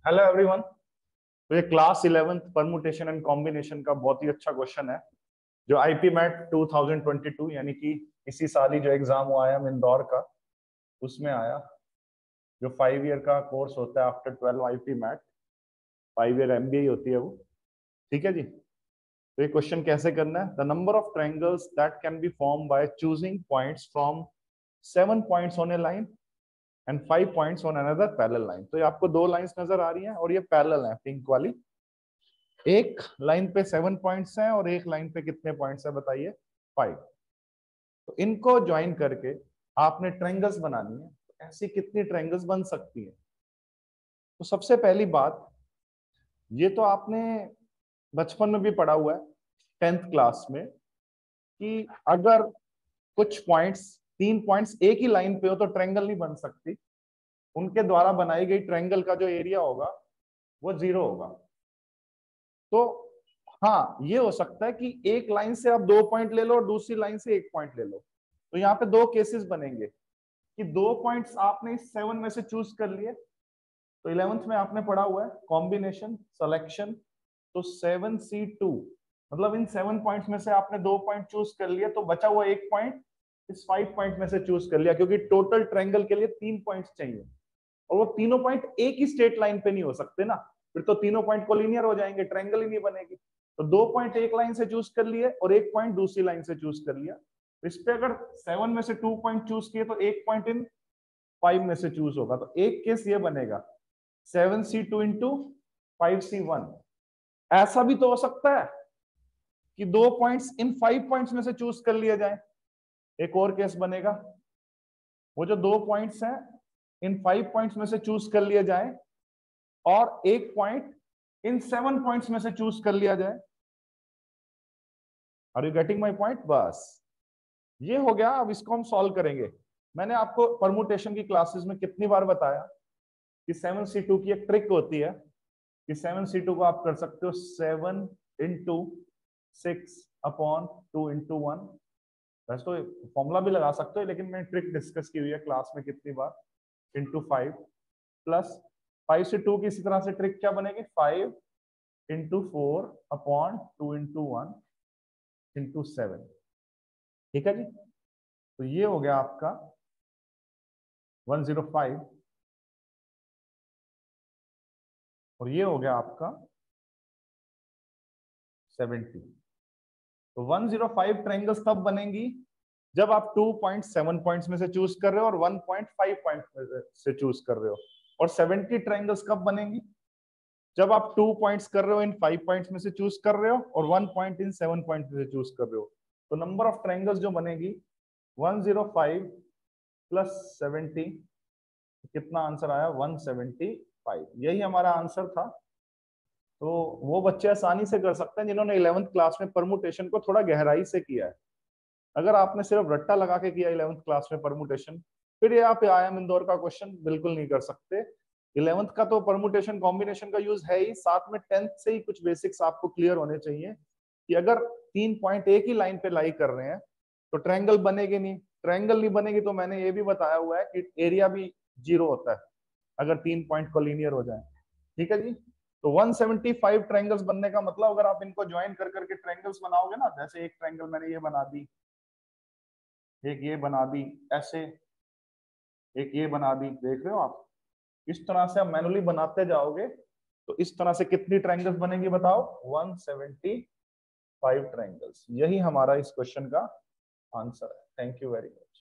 Hello everyone. तो ये class 11th permutation and combination का बहुत ही अच्छा क्वेश्चन है जो आईपी मैट 2022 यानी कि इसी साल ही जो एग्जाम हुआ है इंदौर का, उसमें आया। जो 5 ईयर का कोर्स होता है after 12 IPMAT, 5 year MBA होती है वो। ठीक है जी। तो ये क्वेश्चन कैसे करना है? The number of triangles that can be form by choosing points from 7 points on A line and 5 points on another parallel line. तो ये आपको दो लाइंस नजर आ रही हैं और ये पैरेलल है, पिंक वाली। एक लाइन पे 7 पॉइंट्स हैं और एक लाइन पे कितने पॉइंट्स हैं बताइए? 5। तो इनको ज्वाइन करके आपने ट्रायंगल्स बनानी है। तो ऐसी कितनी ट्रायंगल्स बन सकती है? तो सबसे पहली बात, ये तो आपने बचपन में भी पढ़ा हुआ है 10th क्लास में, कि अगर कुछ पॉइंट्स, 3 पॉइंट्स एक ही लाइन पे हो तो ट्रायंगल नहीं बन सकती। उनके द्वारा बनाई गई ट्रायंगल का जो एरिया होगा वो 0 होगा। तो हाँ, ये हो सकता है कि एक लाइन से आप 2 पॉइंट ले लो और दूसरी लाइन से 1 पॉइंट ले लो। तो यहाँ पे दो केसेस बनेंगे कि 2 पॉइंट्स आपने इस 7 में से चूज कर लिए। तो 11th में आपने पढ़ा हुआ है कॉम्बिनेशन सिलेक्शन। तो 7C2 मतलब इन 7 पॉइंट्स में से आपने 2 पॉइंट चूज कर लिया, तो बचा हुआ 1 पॉइंट इस 5 पॉइंट में से चूज कर लिया, क्योंकि टोटल ट्रायंगल के लिए 3 पॉइंट्स चाहिए और वो तीनों पॉइंट एक ही स्ट्रेट लाइन पे नहीं हो सकते ना। फिर तो तीनों पॉइंट कोलिनियर हो जाएंगे, ट्रायंगल ही नहीं बनेगी। तो 2 पॉइंट एक लाइन से चूज कर लिए और 1 पॉइंट दूसरी लाइन से चूज कर लिया। इस पे अगर 7 में से 2 पॉइंट चूज किए तो 1 पॉइंट इन 5 में से चूज होगा। तो एक केस ये बनेगा 7C2 इंटू 5C1। ऐसा भी तो हो सकता है कि 2 पॉइंट्स इन 5 पॉइंट्स में से चूज कर लिया जाए। एक और केस बनेगा, वो जो 2 पॉइंट्स हैं इन 5 पॉइंट्स में से चूज कर लिया जाए और 1 पॉइंट इन 7 पॉइंट्स में से चूज कर लिया जाए। Are you getting my point? बस ये हो गया। अब इसको हम सॉल्व करेंगे। मैंने आपको परमुटेशन की क्लासेस में कितनी बार बताया कि 7C2 की एक ट्रिक होती है कि 7C2 को आप कर सकते हो 7 इंटू 6/2 इंटू 1। वैसे तो फॉर्मूला भी लगा सकते हो, लेकिन मैंने ट्रिक डिस्कस की हुई है क्लास में कितनी बार। इंटू 5 प्लस 5 से 2 की इसी तरह से ट्रिक क्या बनेगी? 5 इंटू 4/2 इंटू 1 इंटू 7। ठीक है जी। तो ये हो गया आपका 105 और ये हो गया आपका 70। तो 105 ट्रायंगल्स तब बनेंगी जब आप 2.7 पॉइंट्स में से चूज कर रहे हो और 1.5 पॉइंट से चूज कर रहे हो। और 70 ट्रायंगल्स कब बनेंगी? जब आप 2 पॉइंट्स कर रहे हो इन 5 पॉइंट्स में से चूज कर रहे हो और 1 पॉइंट इन 7 पॉइंट में से चूज कर रहे हो। तो नंबर ऑफ ट्रायंगल्स जो बनेगी 105 प्लस 70, कितना आंसर आया? 175। यही हमारा आंसर था। तो वो बच्चे आसानी से कर सकते हैं जिन्होंने 11th क्लास में परमुटेशन को थोड़ा गहराई से किया है। अगर आपने सिर्फ रट्टा लगा के किया 11th क्लास में परमुटेशन, फिर ये आप आयाम इंदौर का क्वेश्चन बिल्कुल नहीं कर सकते। 11th का तो परमुटेशन कॉम्बिनेशन का यूज है ही, साथ में 10th से ही कुछ बेसिक्स आपको क्लियर होने चाहिए कि अगर 3 पॉइंट एक ही लाइन पे लाई कर रहे हैं तो ट्रायंगल बनेगी नहीं। ट्रायंगल नहीं बनेगी तो मैंने ये भी बताया हुआ है कि एरिया भी 0 होता है अगर 3 पॉइंट कोलिनियर हो जाए। ठीक है जी। तो 175 ट्रायंगल्स बनने का मतलब, अगर आप इनको ज्वाइन कर करके ट्रायंगल्स बनाओगे ना, जैसे एक ट्रायंगल मैंने ये बना दी, एक ये बना दी, ऐसे एक ये बना दी, देख रहे हो आप? इस तरह से आप मैनुअली बनाते जाओगे तो इस तरह से कितनी ट्रायंगल्स बनेंगी बताओ? 175 ट्रायंगल्स। यही हमारा इस क्वेश्चन का आंसर है। Thank you very much.